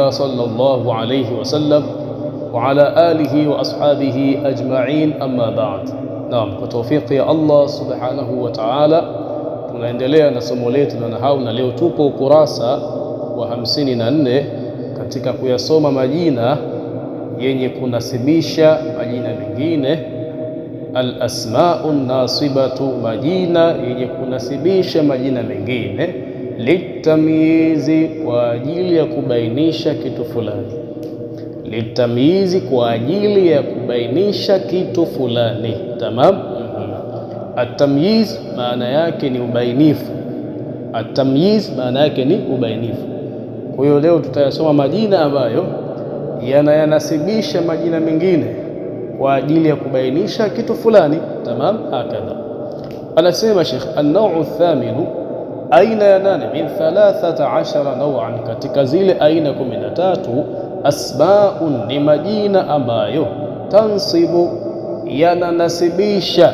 الله صلى الله عليه وسلم وعلى آله وأصحابه أجمعين أما بعد. Naam, kwa tawfiki ya Allah subhanahu wa ta'ala tunaendelea na somo letu na nahau, na leo tupo ukurasa wa 54 katika kuyasoma majina yenye kunasibisha majina mengine. Al-asma'un nasibatu, majina yenye kunasibisha majina mengine. Litamyizi, kwa ajili ya kubainisha kitu fulani. Litamyizi, kwa ajili ya kubainisha kitu fulani. Tamam. At-tamyiz maana yake ni ubainifu. At-tamyiz maana yake ni ubainifu. Kwa hiyo leo tutayasoma majina ambayo yanayanasibisha majina mengine kwa ajili ya kubainisha kitu fulani. Tamam, hakadha. Anasema Sheikh, an-naw'u thaminu, aina ya 8, min 13 naw'an, katika zile aina 13. Asma'un, ni majina ambayo tansibu, yananasibisha,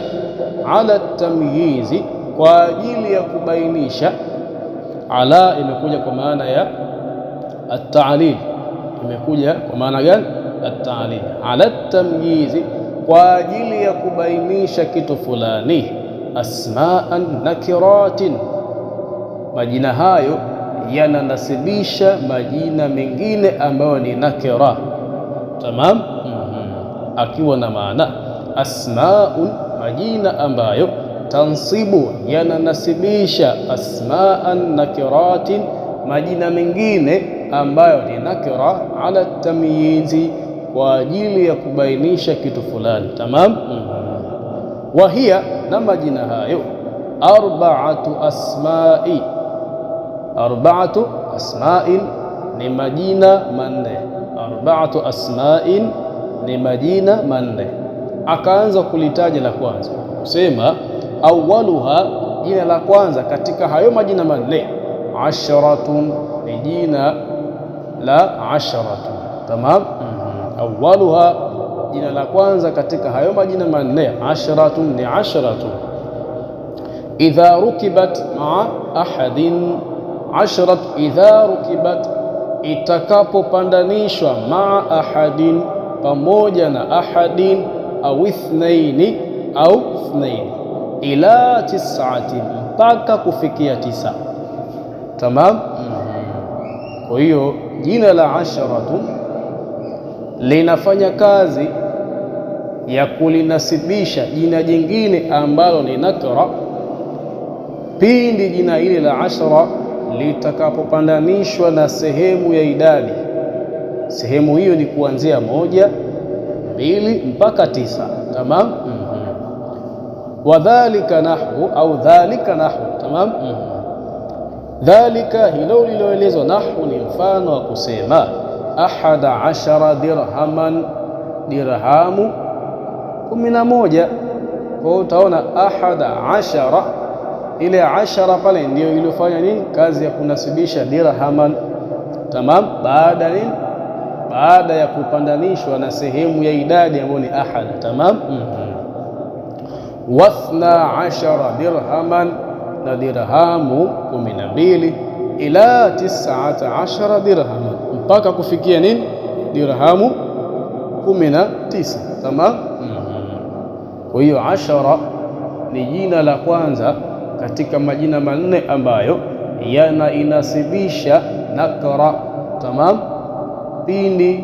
ala tamyizi, kwa ajili ya kubainisha. Ala imekuja kwa maana ya at-ta'lil. Imekuja kwa maana gani? At-ta'lil. Ala tamyizi, kwa ajili ya kubainisha kitu fulani. Asma'an nakiratin, majina hayo yananasibisha majina mengine ambayo ni nakira. Tamam. Akiwa na maana asma'un, majina ambayo tansibu, yananasibisha asma'an nakiratin, majina mengine ambayo ni nakira, ala tamyizi, kwa ajili ya kubainisha kitu fulani. Tamam. Wa hiya, na majina hayo, arba'atu asma'i, arba'atu asma'in ni majina manne. Arba'atu asma'in ni majina manne. Akaanza kulitaja la kwanza kusema awwaluha, jina la kwanza katika hayo majina manne. Asharatun, ni jina la asharatun. Tamam. Awwaluha, jina la kwanza katika hayo majina manne. Asharatun ni asharatun. Idha rukibat ma'a ahadin, asharat idha rukibat, itakapopandanishwa, ma'a ahadin, pamoja na ahadin, au ithnaini, au ithnaini, ila 9, mpaka kufikia 9. Tamam. Kwa hiyo jina la asharatun linafanya kazi ya kulinasibisha jina jingine ambalo ni nakra pindi jina hili la ashara litakapopandanishwa na sehemu ya idadi. Sehemu hiyo ni kuanzia 1, 2 mpaka 9. Tamam. Wadhalika nahwu, au dhalika nahwu. Tamam. Dhalika, hilo liloelezwa, nahwu ni mfano wa kusema 11 dirhaman, dirhamu 11. Kwa hiyo utaona 11, ile 10 pale ndio iliyofanya nini? Kazi ya kunasibisha dirhaman. Tamam. Baada nini? Baada ya kupandanishwa na sehemu ya idadi ambayo ni ahad. Tamam. Wathna 10 dirhaman, na dirhamu 12, ila 19 dirhaman, mpaka kufikia nini? Dirhamu 19. Tamam. Kwa hiyo 10 ni jina la kwanza katika majina manne ambayo yanainasibisha nakra. Tamam. Pindi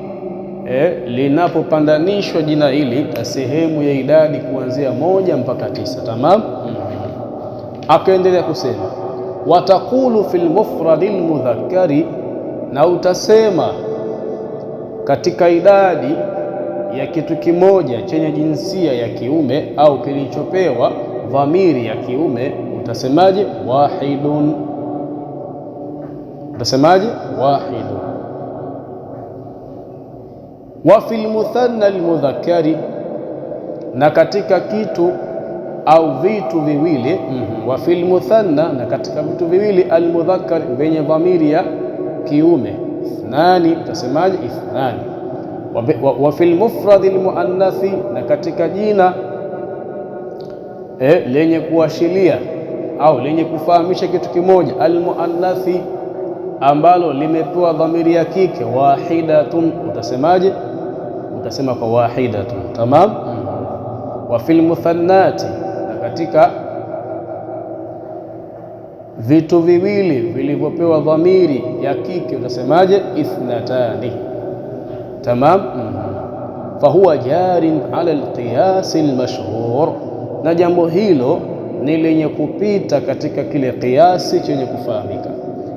linapopandanishwa jina hili na sehemu ya idadi kuanzia 1 mpaka 9. Tamam. Akaendelea kusema watakulu fil mufradil mudhakkari, na utasema katika idadi ya kitu kimoja chenye jinsia ya kiume au kilichopewa dhamiri ya kiume, utasemaje? Wahidun. Utasemaje? Wahidun. Wa fil muthanna almudhakkari, na katika kitu au vitu viwili. Wa fil muthanna, na katika vitu viwili, almudhakkari, venye dhamiri ya kiume. Ithnani, utasemaje? Ithnani. Wa fil mufrad almuannathi, na katika jina lenye kuashiria au lenye kufahamisha kitu kimoja, almuannathi, ambalo limepewa dhamiri ya kike, wahidatun, utasemaje? Utasema kwa wahidatun. Tamam. Wa fil muthannati, na katika vitu viwili vilivyopewa dhamiri ya kike utasemaje? Ithnatani. Tamam. Fahuwa jarin ala alqiyas almashhur, na jambo hilo ni lenye kupita katika kile kiasi chenye kufahamika.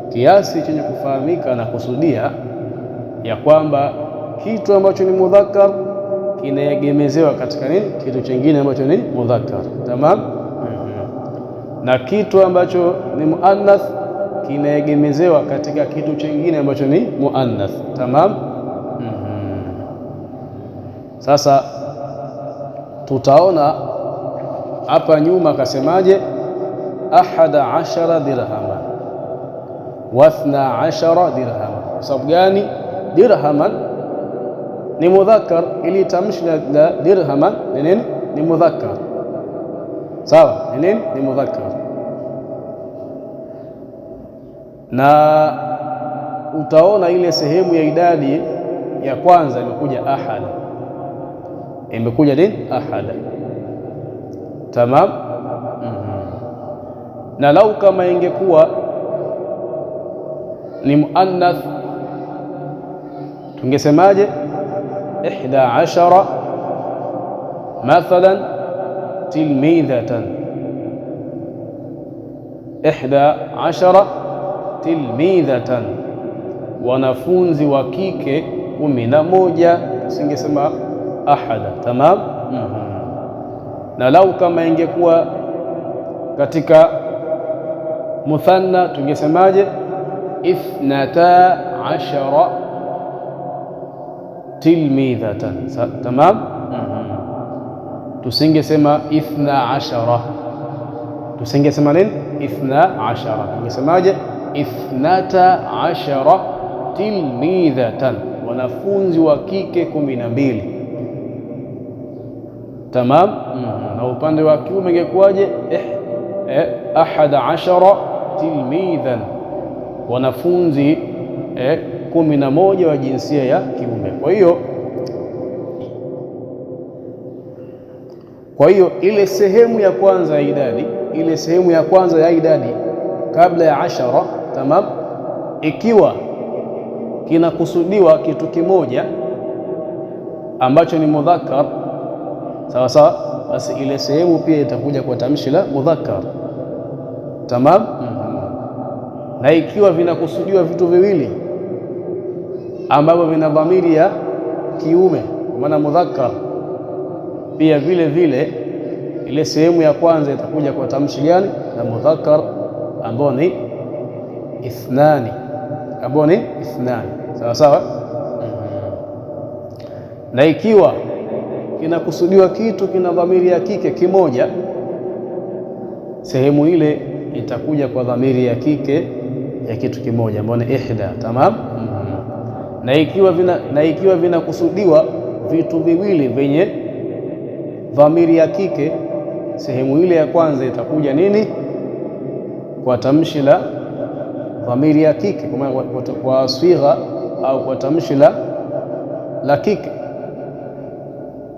Kiasi chenye kufahamika na kusudia ya kwamba kitu ambacho ni mudhakkar kinaegemezewa katika nini? Kitu kingine ambacho ni mudhakkar. Tamam. Na kitu ambacho ni muannath kinaegemezewa katika kitu kingine ambacho ni muannath. Tamam. Sasa tutaona hapa nyuma akasemaje? 11 dirhaman wa 12 dirhaman. Kwa sababu gani? Dirhaman ni mudhakkar, ili tamshi la dirhaman ni nini? Ni mudhakkar. Sawa, ni nini? Ni mudhakkar. Na utaona ile sehemu ya idadi ya kwanza imekuja ahada, imekuja nini? Ahada. Tamam. Na lau kama ingekuwa ni muannath tungesemaje? 11 mathalan tilmidhatan, 11 tilmidhatan, wanafunzi wa kike 11, usingesema ahada. Tamam. Na lau kama ingekuwa katika muthanna tungesemaje? 12 tilmidhatan. Tamam. Tusingesema 12, tusingesema nini? 12, tungesemaje? 12 tilmidhatan, wanafunzi wa kike 12. Tamam. Na upande wa kiume ingekuwaje? 11 tilmidhan, wanafunzi 11 wa jinsia ya kiume. Kwa hiyo ile sehemu ya kwanza ya idadi, ile sehemu ya kwanza ya idadi kabla ya 10, tamam, ikiwa kinakusudiwa kitu kimoja ambacho ni mudhakkar, sawa sawa, basi ile sehemu pia itakuja kwa tamshi la mudhakkar. Tamam. Na ikiwa vinakusudiwa vitu viwili ambavyo vina dhamiri ya kiume kwa maana mudhakkar, pia vile vile ile sehemu ya kwanza itakuja kwa tamshi gani? La mudhakkar, ambao ni ithnani, ambao ni ithnani. Sawa sawa. Na ikiwa kinakusudiwa kitu kina dhamiri ya kike kimoja, sehemu ile itakuja kwa dhamiri ya kike ya kitu kimoja ambao ni ihda. Tamam. Na ikiwa vinakusudiwa vitu viwili vyenye dhamiri ya kike, sehemu ile ya kwanza itakuja nini? Kwa tamshi la dhamiri ya kike, kwa swigha au kwa tamshi la kike.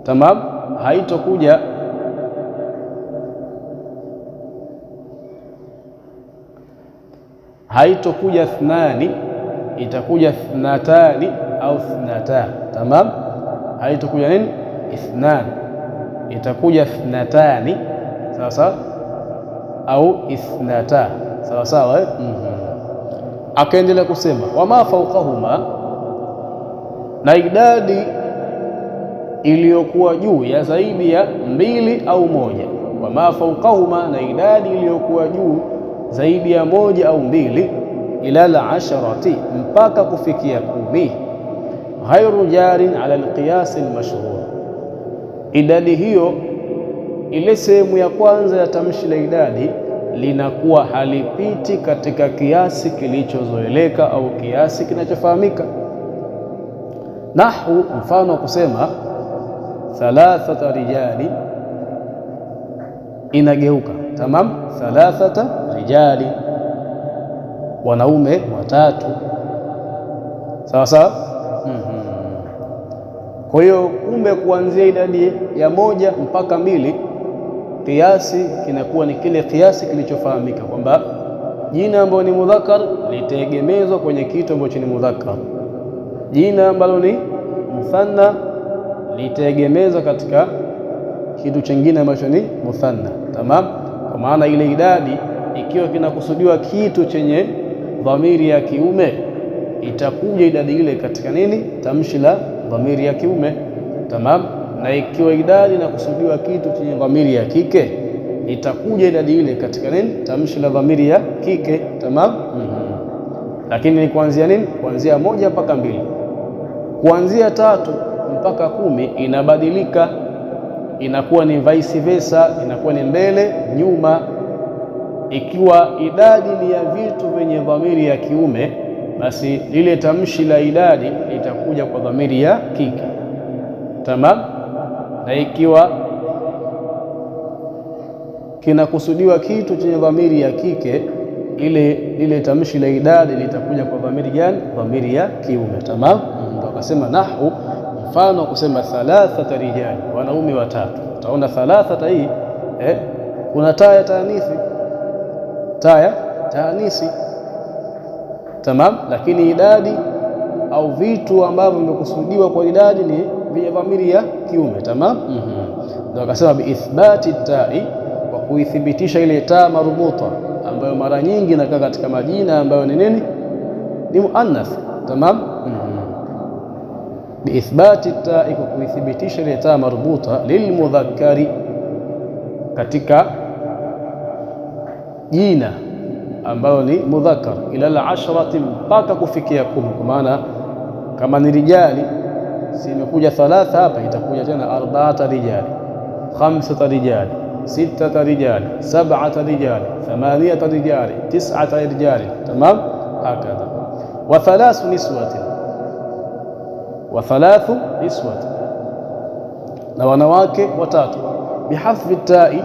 Tamam. Haitokuja thnani, itakuja thnatani au thnata. Tamam. Haitokuja nini? Ithnan, itakuja thnatani, sawa sawa, au ithnata, sawa sawa. Akaendelea kusema wama fawqahuma, na idadi iliyokuwa juu ya zaidi ya 2 au 1. Wama fawqahuma, na idadi iliyokuwa juu zaidi ya 1 au 2, ila al-10, mpaka kufikia 10. Ghairu jarin ala alqiyas almashhur, idadi hiyo, ile sehemu ya kwanza ya tamshi la idadi linakuwa halipiti katika kiasi kilichozoeleka au kiasi kinachofahamika. Nahu, mfano wa kusema 3 rijali, inageuka. Tamam. 3 rijali wanaume 3. Sawa sawa. Kwa hiyo kumbe kuanzia idadi ya 1 mpaka 2 kiasi kinakuwa ni kile kiasi kilichofahamika kwamba jina ambalo ni mudhakkar litegemezwa kwenye kitu ambacho ni mudhakkar, jina ambalo ni muthanna litegemezwa katika kitu chingine ambacho ni muthanna. Tamam. Kwa maana ile idadi ikiwa kinakusudiwa kitu chenye dhamiri ya kiume, itakuja idadi ile katika nini? Tamshi la dhamiri ya kiume. Tamam. Na ikiwa idadi inakusudiwa kitu chenye dhamiri ya kike, itakuja idadi ile katika nini? Tamshi la dhamiri ya kike. Tamam. Lakini ni kuanzia nini? Kuanzia 1 mpaka 2. Kuanzia 3 mpaka 10 inabadilika, inakuwa ni vice versa, inakuwa ni mbele nyuma. Ikiwa idadi ni ya vitu vyenye dhamiri ya kiume, basi lile tamshi la idadi litakuja kwa dhamiri ya kike. Tamam. Na ikiwa kinakusudiwa kitu chenye dhamiri ya kike, ile tamshi la idadi litakuja kwa dhamiri gani? Dhamiri ya kiume. Tamam. Ndio akasema nahwu, mfano kusema 3 rijali, wanaume 3. Utaona 3 hii kuna taa ya taanithi, taa ya taanisi. Tamam. Lakini idadi au vitu ambavyo vimekusudiwa kwa idadi ni vyenye dhamiri ya kiume. Tamam. Ndio akasema biithbati ta'i, kwa kuithibitisha ile taa marubuta ambayo mara nyingi inakaa katika majina ambayo ni nini? Ni muannath. Tamam. Biithbati ta'i, kwa kuithibitisha ile taa marubuta lilmudhakkari, katika jina ambayo ni mudhakkar, ila al-10, mpaka kufikia 10. Kwa maana kama ni rijali, si imekuja 3 hapa, itakuja tena 4 rijali, 5 rijali, 6 rijali, 7 rijali, 8 rijali, 9 rijali. Tamam. Hakadha. Wa 3 niswatin, wa 3 niswatin, na wanawake 3. Bihadhfi ta'i,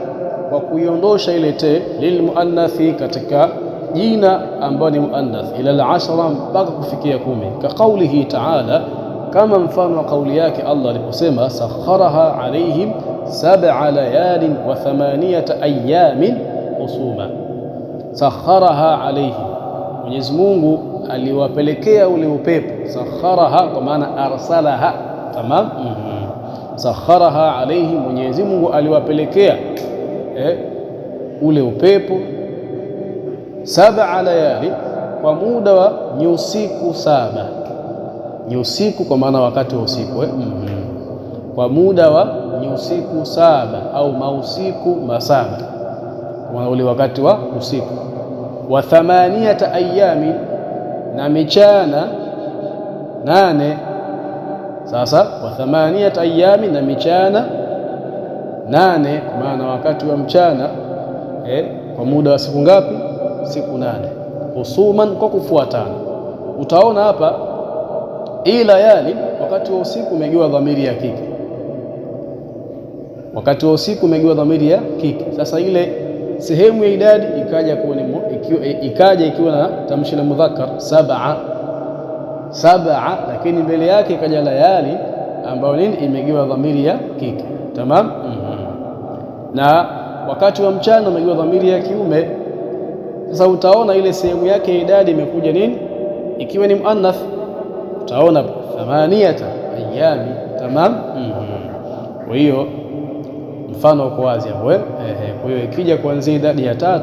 kwa kuiondosha ile te, lilmuannathi, katika jina ambayo ni muannath, ila al-10, mpaka kufikia 10. Ka qawlihi ta'ala, kama mfano wa kauli yake Allah aliposema sakharaha alaihim 7 layalin wa 8 ayamin husuma. Sakharaha alaihim, Mwenyezi Mungu aliwapelekea ule upepo. Sakharaha kwa maana arsalaha. Tamam. Sakharaha alaihim, Mwenyezi Mungu aliwapelekea ule upepo 7 layali, kwa muda wa nyusiku 7. Nyusiku kwa maana wakati wa usiku, kwa muda wa nyusiku 7 au mausiku 7, kwa ule wakati wa usiku. Wa 8 ayami, na michana 8. Sasa wa 8 ayami, na michana 8, kwa maana wakati wa mchana kwa muda wa siku ngapi? Siku 8, husuman, kwa kufuatana. Utaona hapa hii layali, wakati wa usiku umegiwa dhamiri ya kike, wakati wa usiku umegiwa dhamiri ya kike. Sasa ile sehemu ya idadi ikaja ikiwa na tamshi la mudhakkar 7, lakini mbele yake ikaja layali ambayo nini? Imegiwa dhamiri ya kike. Tamam. Na wakati wa mchana umegiwa dhamiri ya kiume. Sasa utaona ile sehemu yake ya idadi imekuja nini? Ikiwa ni muannath, utaona 8 ayami. Tamam. Kwa hiyo mfano uko wazi hapo. Kwa hiyo ikija kuanzia idadi ya 3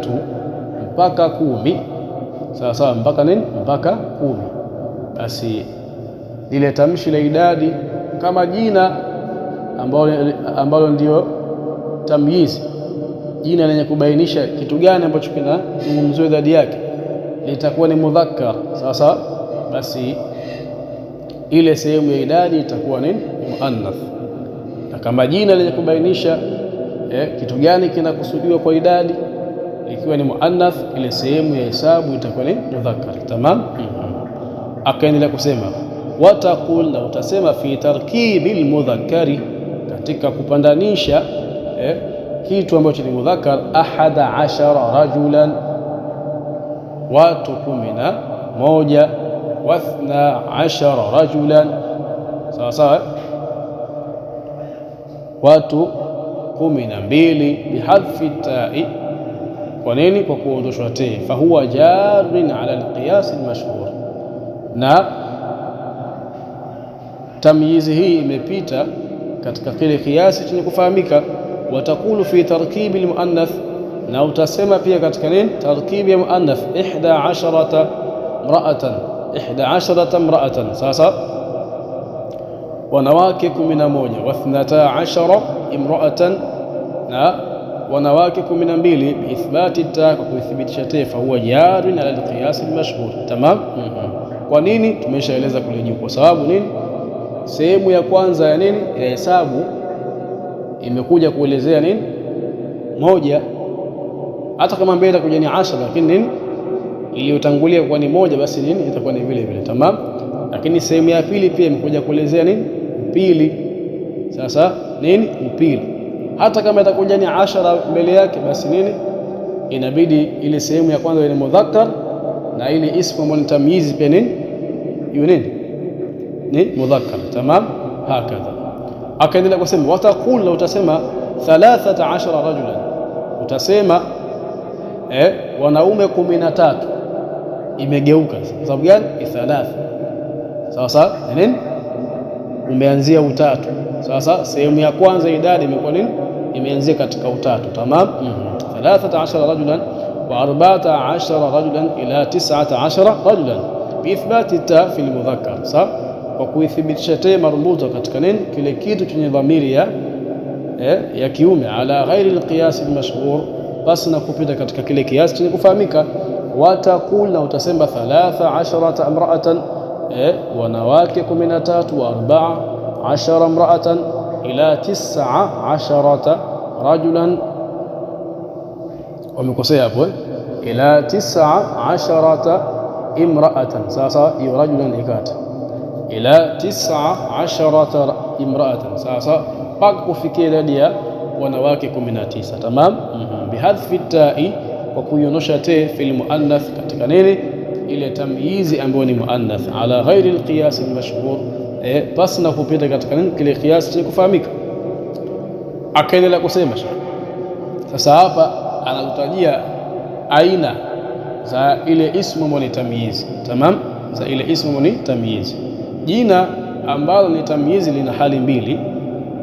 mpaka 10, sawa sawa, mpaka nini? Mpaka 10, basi lile tamshi la idadi kama jina ambalo ndio tamyizi, jina lenye kubainisha kitu gani ambacho kinazungumziwa idadi yake, litakuwa ni mudhakkar. Sawa sawa, basi ile sehemu ya idadi itakuwa ni muannath. Na kama jina lenye kubainisha kitu gani kinakusudiwa kwa idadi, ikiwa ni muannath, ile sehemu ya hesabu itakuwa ni mudhakkar. Tamam. Akaendelea kusema wataqul, na utasema fi tarkibil mudhakkari, katika kupandanisha kitu ambacho ni mudhakkar, 11 rajulan, watu 11, wathna ashara rajulan, sawa sawa, watu 12, bihadfi ta'i. Kwa nini? Kwa kuondoshwa te. Fahuwa jarin ala alqiyas almashhur, na tamyizi hii imepita katika kile kiasi chenye kufahamika. Watakulu fi tarkibi almuannath, na utasema pia katika nini? Tarkibi ya muannath, 11 mraatan, 11 mraatan. Sasa wanawake 11, wa 12 imraatan, na wanawake 12, biithbati ta, kwa kuthibitisha te. Fahuwa jarin ala alqiyas almashhur. Tamam. Kwa nini? Tumeshaeleza kule juu. Kwa sababu nini? Sehemu ya kwanza ya nini, ya hesabu imekuja kuelezea nini? Moja. Hata kama mbele itakuja ni 10, lakini nini iliyotangulia kwa ni moja, basi nini itakuwa ni vile vile. Tamam. Lakini sehemu ya pili pia imekuja kuelezea nini? Upili. Sasa nini? Upili. Hata kama itakuja ni 10 mbele yake, basi nini inabidi ile sehemu ya kwanza ni mudhakkar, na ile ismu ambayo ni tamyizi pia nini hiyo nini ni mudhakkar. Tamam. Hakadha akaendelea kusema, wataqul, la utasema 13 rajulan, utasema wanaume 13. Imegeuka sababu gani? Thalatha. Sawa sawa, nini umeanzia utatu. Sasa sehemu ya kwanza idadi imekuwa nini? Imeanzia katika utatu. Tamam. 13 rajulan wa 14 rajulan ila 19 rajulan, biithbati ta fi almudhakkar. Sawa, kwa kuithibitisha te marbuta katika nini? Kile kitu chenye dhamiri ya kiume, ala ghairi alqiyas almashhur, basi na kupita katika kile kiasi chenye kufahamika. Watakul, na utasema 13 imra'atan, wanawake 13, wa 14 imra'atan ila 19 rajulan. Wamekosea hapo, ila 19 imra'atan. Sasa hiyo rajulan ikata ila 19 imra'atan. Sasa mpaka kufikia idadi ya wanawake 19. Tamam. Bihadfi ta'i, kwa kuiondosha te fil muannath, katika nini ile tamyizi ambayo ni muannath, ala ghairi alqiyas almashhur, basi na kupita katika nini kile kiasi cha kufahamika. Akaendelea kusema sasa hapa anakutajia aina za ile ismu ambayo ni tamyizi. Tamam. Za ile ismu ambayo ni tamyizi, jina ambalo ni tamyizi lina hali mbili.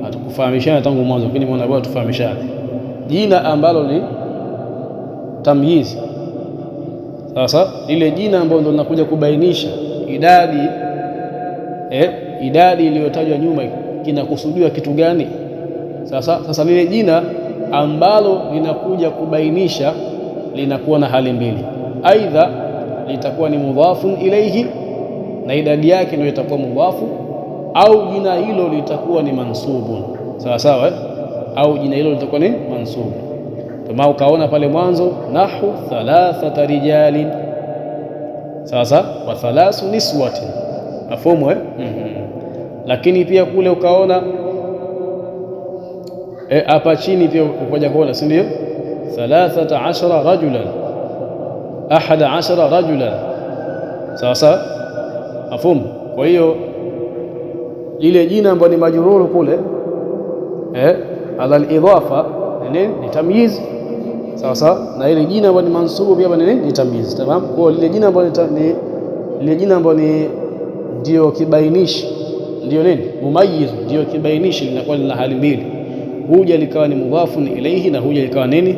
Hatukufahamishana tangu mwanzo, lakini mwana bora tufahamishane. Jina ambalo ni tamyizi, sasa lile jina ambalo ndo linakuja kubainisha idadi iliyotajwa nyuma kinakusudiwa kitu gani. Sasa lile jina ambalo linakuja kubainisha linakuwa na hali mbili, aidha litakuwa ni mudhafun ilayhi na idadi yake ndio itakuwa mudhafu, au jina hilo litakuwa ni mansubun. Sawa sawa, au jina hilo litakuwa ni mansub. Kama ukaona pale mwanzo, nahu 3 rijalin, sasa wa 3 niswatin, afomu Lakini pia kule ukaona hapa chini pia ukoja kuona, si ndio? 13 rajulan, 11 rajulan. Sawa sawa, afomu. Kwa hiyo lile jina ambalo ni majruru kule ala al-idhafa ni tamyiz. Sawa sawa, na ile jina ambalo ni mansubu pia ni tamyiz. Tamam. Kwa lile jina ambalo ni ndio kibainishi, ndio nini mumayyiz, ndio kibainishi, linakuwa lina hali mbili, huja likawa ni mudhafun ilayhi na huja likawa nini,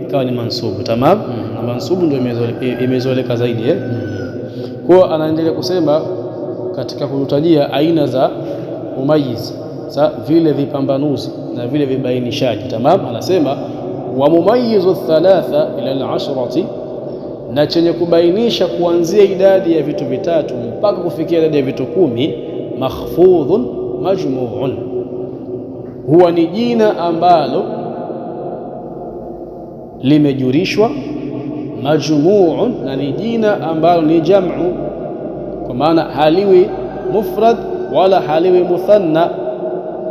ikawa ni mansubu. Tamam. Na mansubu ndio imezoeleka zaidi. Kwa anaendelea kusema katika kurutajia aina za mumayyiz, vile vipambanuzi na vile vibainishaji. Tamam. Anasema wa mumayyizu 3 ila al-10, na chenye kubainisha kuanzia idadi ya vitu vitatu mpaka kufikia idadi ya vitu 10, makhfudhun majmu'un, huwa ni jina ambalo limejurishwa, majmu'un, na ni jina ambalo ni jam'u, kwa maana haliwi mufrad wala haliwi muthanna,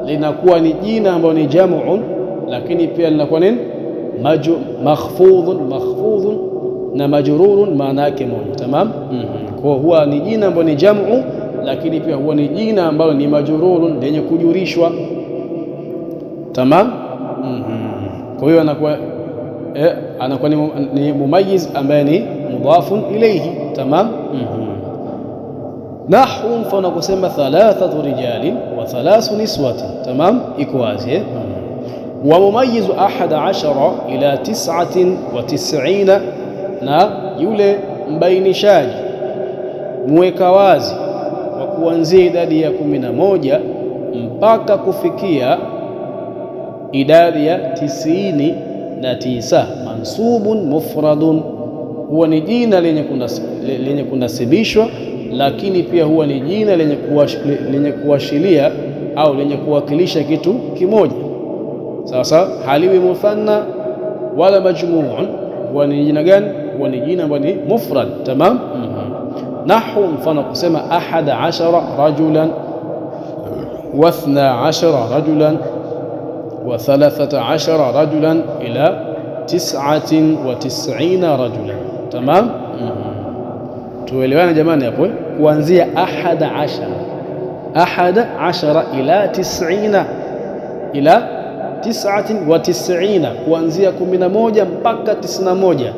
linakuwa ni jina ambalo ni jam'un, lakini pia linakuwa nini makhfudhun, na majrurun maana yake moja. Tamam. Kwa huwa ni jina ambalo ni jamu, lakini pia huwa ni jina ambalo ni majrurun lenye kujurishwa. Tamam. Kwa hiyo anakuwa ni mumayyiz ambaye ni mudhafun ilayhi. Tamam. Nahwu, mfano kusema thalathatu rijalin wa thalathu niswatin. Tamam, iko wazi. Wa mumayyizu 11 ila 99, na yule mbainishaji mweka wazi wa kuanzia idadi ya 11 mpaka kufikia idadi ya 99. Mansubun mufradun, huwa ni jina lenye kunasibishwa, lakini pia huwa ni jina lenye kuashiria au lenye kuwakilisha kitu kimoja. Sasa haliwi muthanna wala majmu'un. Huwa ni jina gani? Huwa ni jina ambalo ni mufrad. Tamam. Nahwu, mfano kusema 11 rajulan wa 12 rajulan wa 13 rajulan ila 99 rajulan. Tamam. Tuelewane jamani hapo, kuanzia 11 ila 90 ila 99, kuanzia 11 mpaka 91.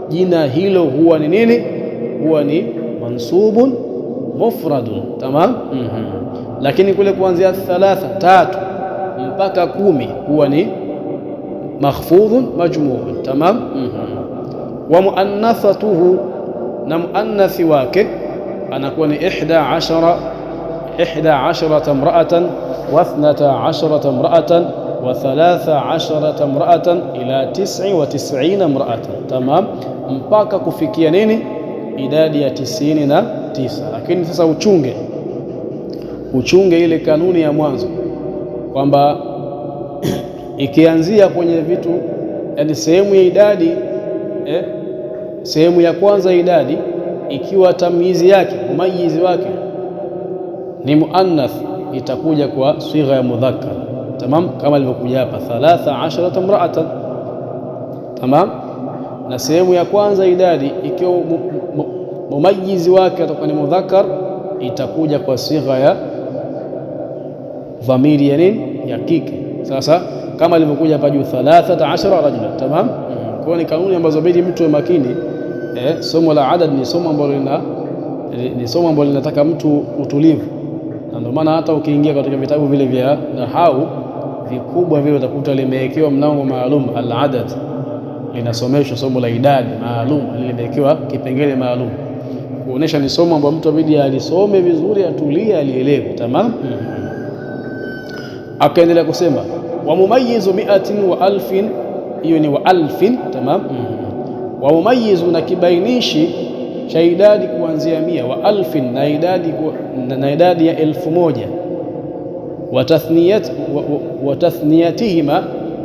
Jina hilo huwa ni nini? Huwa ni mansubun mufradun. Tamam. Lakini kule kuanzia 3 mpaka 10 huwa ni makhfudhun majmu'un. Tamam. Wa muannathatuhu, na muannathi wake anakuwa ni 11 imra'atan wa 12 imra'atan wa 13 imra'atan ila 99 imra'atan. Tamam, mpaka kufikia nini? Idadi ya 99. Lakini sasa uchunge ile kanuni ya mwanzo kwamba ikianzia kwenye vitu, yani sehemu ya idadi sehemu ya kwanza idadi, ikiwa tamyizi yake mumayyizi wake ni muannath, itakuja kwa sigha ya mudhakkar. Tamam, kama ilivyokuja hapa 13 imra'atan. Tamam. Na sehemu ya kwanza idadi, ikiwa mumayyizi wake atakuwa ni mudhakkar, itakuja kwa sigha ya dhamiri ya nini? Ya kike. Sasa kama ilivyokuja hapa juu 13 rajulan. Tamam. Kwa ni kanuni ambazo bidi mtu awe makini. Somo la adad ni somo ambalo linataka mtu utulivu, na ndio maana hata ukiingia katika vitabu vile vya nahau vikubwa vile utakuta limewekewa mlango maalum al-adad, linasomeshwa somo la idadi maalum, limewekewa kipengele maalum kuonesha ni somo ambalo mtu abidi alisome vizuri, atulie, alielewe. Tamam. Akaendelea kusema wa mumayyizu 100 wa 1000, hiyo ni wa 1000. Tamam. Wa mumayyizu, na kibainishi cha idadi kuanzia 100, wa 1000, na idadi ya 1000, wa tathniyatihima,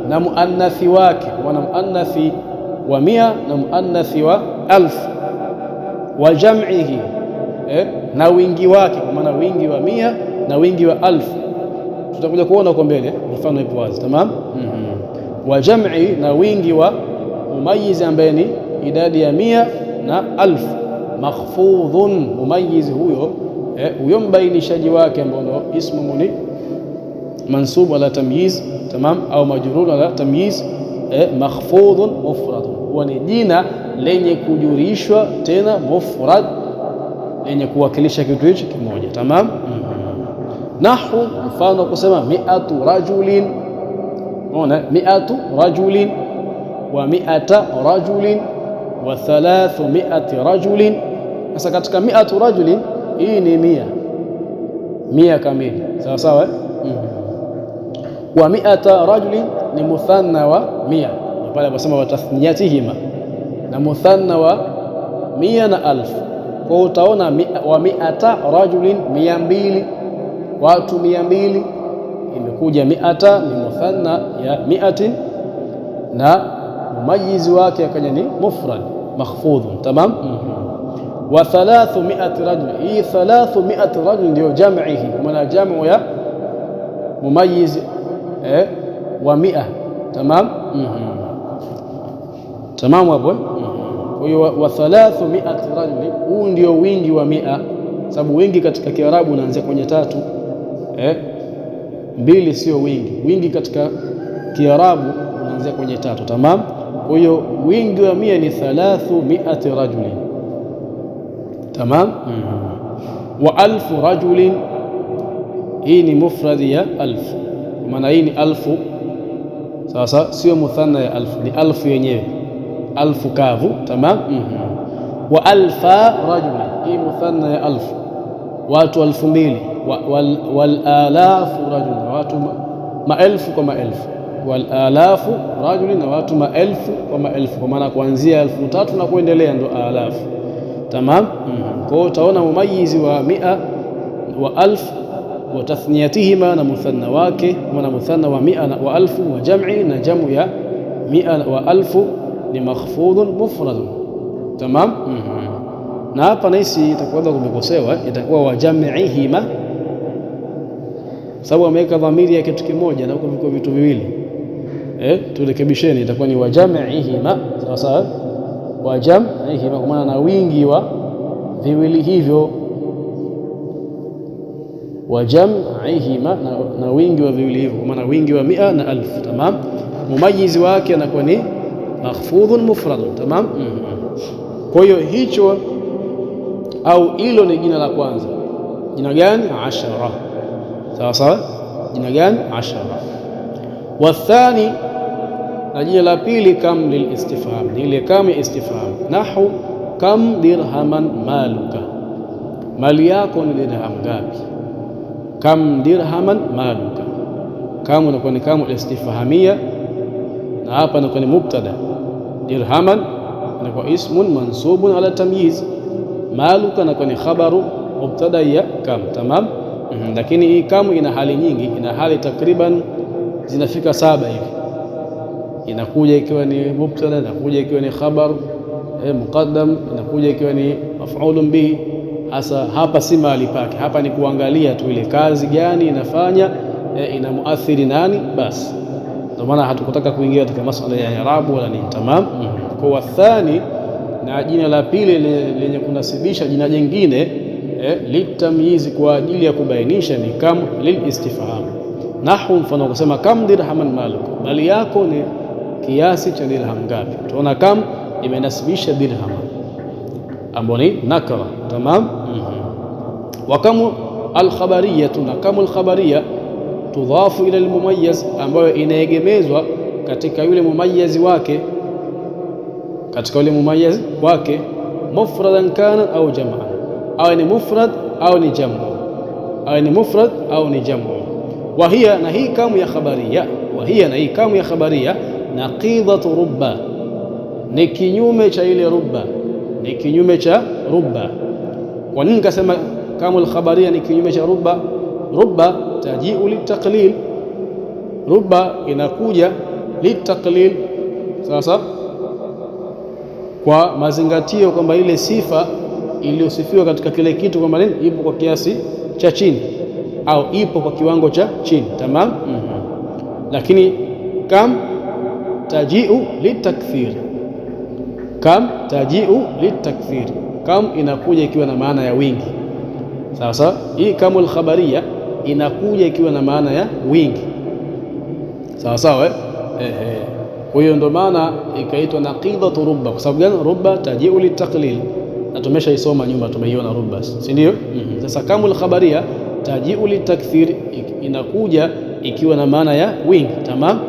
na muannathi wake, wana muannathi wa 100 na muannathi wa 1000, wa jam'ihi, na wingi wake, kwa maana wingi wa 100 na wingi wa 1000. Tutakuja kuona huko mbele, mfano ipo wazi. Tamam. Wa jam'i, na wingi wa mumayyiz ambaye ni idadi ya 100 na 1000. Makhfudhun, mumayyiz huyo mbainishaji wake ambao ismu ni mansub ala tamyiz. Tamam, au majrur ala tamyiz. Makhfudhun mufrad, huwa ni jina lenye kujurishwa, tena mufrad, lenye kuwakilisha kitu hicho kimoja. Tamam. Nahwu, mfano kusema 100 rajulin. Unaona, 100 rajulin wa 100 rajulin wa 300 rajulin. Sasa katika 100 rajulin, hii ni 100 kamili, sawa sawa. Wa 100 rajulin ni muthanna wa 100, pale wasema wa tathniyatihima, na muthanna wa 100 na 1000. Kwa utaona wa 100 rajulin 200, watu 200, imekuja 100 ni muthanna ya 100, na mumayyiz wake akaja ni mufrad makhfudhun. Tamam. Wa 300 rajul, hii 300 rajul ndio jam'ihi, maana jamu ya mumayyiz wa 100. Tamam. Tamam hapo. Kwa hiyo wa 300 rajuli, huu ndio wingi wa 100, sababu wingi katika Kiarabu unaanzia kwenye 3. 2 sio wingi. Wingi katika Kiarabu unaanzia kwenye 3. Tamam. Kwa hiyo wingi wa 100 ni 300 rajuli. Tamam. Wa 1000 rajulin, hii ni mufradi ya 1000, maana hii ni 1000. Sasa sio muthanna ya 1000, ni 1000 yenyewe, 1000 kavu. Tamam. Wa 1000 rajulin, hii muthanna ya 1000, watu 2000. Wal alafu rajulin, watu maelfu kwa maelfu. Wal alafu rajulin, na watu maelfu kwa maelfu, kwa maana kuanzia 3000 na kuendelea ndo alafu. Tamam. Kwa hiyo utaona mumayizi wa 100 wa 1000 wa tathniyatihima, na muthanna wake, na muthanna wa 100 wa 1000 wa jam'i, na jamu ya 100 wa 1000 ni makhfudhun mufradun. Tamam. Na hapa nahisi itakuwa kumekosewa, itakuwa wa jam'ihima, sababu ameweka dhamiri ya kitu kimoja na huko viko vitu viwili. Turekebisheni, itakuwa ni wa jam'ihima, sawa sawa, wa jam'ihima, kwa maana na wingi wa viwili hivyo, wa jam'ihima, na wingi wa viwili hivyo, kwa maana wingi wa 100 na 1000. Tamam. Mumayizi wake anakuwa ni makhfudhun mufradun. Tamam. Kwa hiyo hicho au hilo ni jina la kwanza. Jina gani? 10. sawa sawa. Jina gani? 10. Wa thani, na jina la pili kam lilistifham, ni ile kam ya istifham. Nahu kam dirhaman maluka, mali yako ni dirham ngapi? Kam dirhaman maluka, kam inakuwa ni kam istifhamia, na hapa inakuwa ni mubtada. Dirhaman inakuwa ismun mansubun ala tamyiz, maluka inakuwa ni khabaru mubtada ya kam. Tamam. Lakini hii kam ina hali nyingi, ina hali takriban zinafika 7 hivi. Inakuja ikiwa ni mubtada, inakuja ikiwa ni khabar muqaddam, inakuja ikiwa ni maf'ulun bihi. Hasa hapa si mahali pake, hapa ni kuangalia tu ile kazi gani inafanya, ina muathiri nani, basi. Ndio maana hatukutaka kuingia katika masuala ya i'rab wala nini. Tamam. Kwa wathani, na jina la pili lenye kunasibisha jina jingine litamyizi, kwa ajili ya kubainisha, ni kam lilistifham. Nahu, mfano kusema kam dirhaman maluka, mali yako ni kiasi cha dirham ngapi. Tunaona kam imenasibisha dirham ambayo ni nakra. Tamam. Wa kam alkhabariya, na kam alkhabariya tudhafu ila almumayyiz, ambayo inaegemezwa katika yule mumayyiz wake, katika yule mumayyiz wake, mufradan kana au jam'an, au ni mufrad au ni jamu, au ni mufrad au ni jamu. Wa hiya, na hii kamu ya khabariya, wa hiya, na hii kamu ya khabariya, naqidatu rubba, ni kinyume cha ile rubba, ni kinyume cha rubba. Kwa nini nikasema kamu al-khabariya ni kinyume cha rubba? Rubba tajiu litaqlil, rubba inakuja litaqlil. Sasa kwa mazingatio kwamba ile sifa iliyosifiwa katika kile kitu kwamba nini, ipo kwa kiasi cha chini au ipo kwa kiwango cha chini. Tamam. Lakini kam tajiu litakthir, kam tajiu litakthir, kam inakuja ikiwa na maana ya wingi. Sasa hii kamu al-khabariya inakuja ikiwa na maana ya wingi, sawa sawa. Kwa hiyo ndio maana ikaitwa naqidatu rubba. Kwa sababu gani? Rubba tajiu litaqlil, na tumeshaisoma nyuma, tumeiona rubba, si ndio? Sasa kamu al-khabariya tajiu litakthir, inakuja ikiwa na maana ya wingi. Tamam.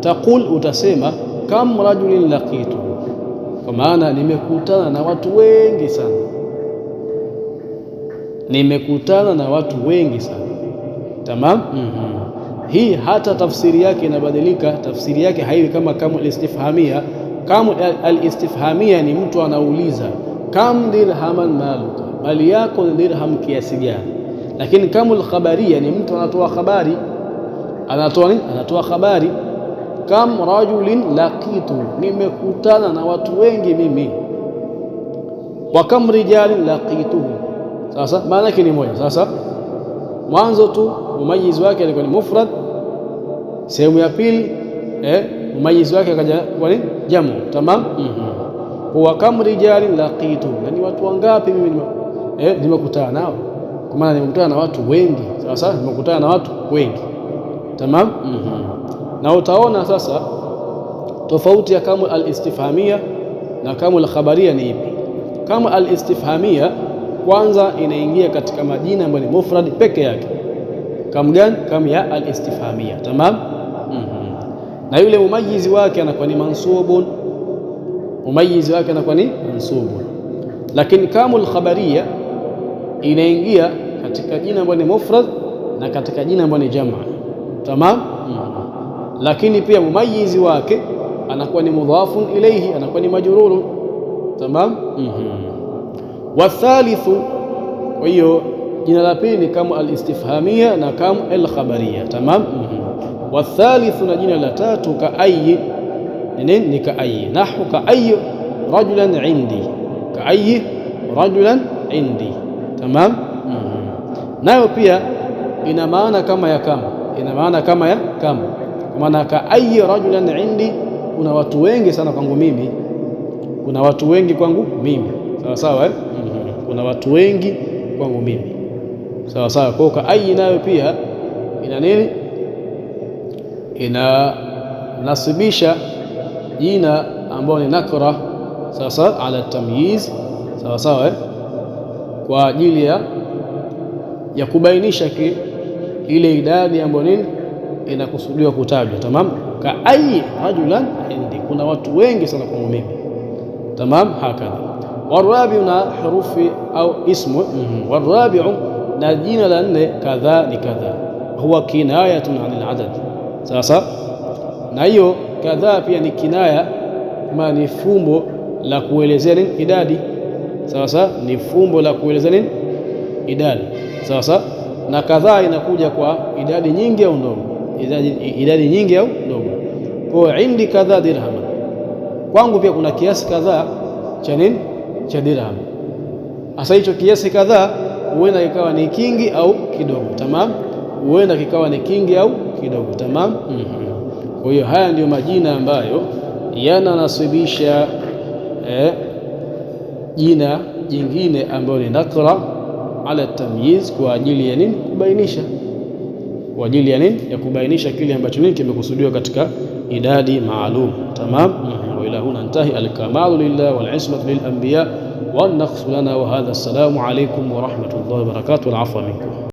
Taqul, utasema kam rajulin laqitu, kwa maana nimekutana na watu wengi sana, nimekutana na watu wengi sana. Tamam. Hii hata tafsiri yake inabadilika, tafsiri yake haiwi kama kamu al-istifhamia. Kamu al-istifhamia ni mtu anauliza kam dirhaman maluka, mali yako ni dirham kiasi gani. Lakini kamu al-khabariya ni mtu anatoa habari, anatoa nini? Anatoa habari. Kam rajulin laqitu, nimekutana na watu wengi mimi. Wa kam rijalin laqituhu, sasa maana yake ni moja. Sasa mwanzo tu mumayiz wake alikuwa ni mufrad, sehemu ya pili mumayiz wake akaja kwa nini? Jamu. Tamam. Wa kam rijalin laqitu, na ni watu wangapi mimi nimekutana nao, kwa maana nimekutana na watu wengi. Sawa sawa, nimekutana na watu wengi. Tamam. Na utaona sasa tofauti ya kamu al-istifhamia na kamu al-khabaria ni ipi? Kamu al-istifhamia kwanza inaingia katika majina ambayo ni mufrad peke yake. Kamu gani? Kamu ya al-istifhamia. Tamam. Na yule mumayizi wake anakuwa ni mansubun, mumayizi wake anakuwa ni mansubun. Lakini kamu al-khabaria inaingia katika jina ambalo ni mufrad na katika jina ambalo ni jamaa. Tamam. Lakini pia mumayizi wake anakuwa ni mudhafun ilayhi, anakuwa ni majrurun. Tamam. Wathalithu, kwa hiyo jina la pili ni kamu al-istifhamia na kamu al-khabaria. Tamam. Wathalithu, na jina la tatu ka ayyi ni ka ayyi, nahu ka ayyi rajulan indi, ka ayyi rajulan indi. Tamam. Nayo pia ina maana kama ya kama, ina maana kama ya kama, kwa maana ka ayyi rajulan indi, kuna watu wengi sana kwangu mimi, kuna watu wengi kwangu mimi. Sawa sawa, kuna watu wengi kwangu mimi. Sawa sawa. Kwa ka ayyi nayo pia ina nini? Ina nasibisha jina ambalo ni nakra. Sawa sawa, ala tamyiz. Sawa sawa, kwa ajili ya kubainisha ile idadi ambayo nini inakusudiwa kutajwa. Tamam. Ka ayyi rajulan indi, kuna watu wengi sana kwangu mimi. Tamam. Hakadha. Warabi'u, na herufi au ismu. Warabi'u, na jina la nne kadha ni kadha, huwa kinayatun anil adad. Sasa na hiyo kadha pia ni kinaya, kama ni fumbo la kuelezea nini? Idadi. Sasa ni fumbo la kuelezea nini? Idadi. Sasa na kadhaa inakuja kwa idadi nyingi au ndogo, idadi nyingi au ndogo. Kwa indi kadhaa dirham, kwangu pia kuna kiasi kadhaa cha nini? Cha dirham. Hasa hicho kiasi kadhaa huenda ikawa ni kingi au kidogo. Tamam. Huenda kikawa ni kingi au kidogo. Tamam. Kwa hiyo haya ndiyo majina ambayo yananasibisha jina jingine ambalo ni nakra ala tamyiz, kwa ajili ya nini? Kubainisha, kwa ajili ya nini? Ya kubainisha kile ambacho nini kimekusudiwa katika idadi maalum. Tamam. Wa ila huna intahi. Al-kamalu lillah wal ismatu lil anbiya wan naqsu lana wa hadha. Assalamu alaykum wa rahmatullahi wa barakatuh. Wal afwa minkum.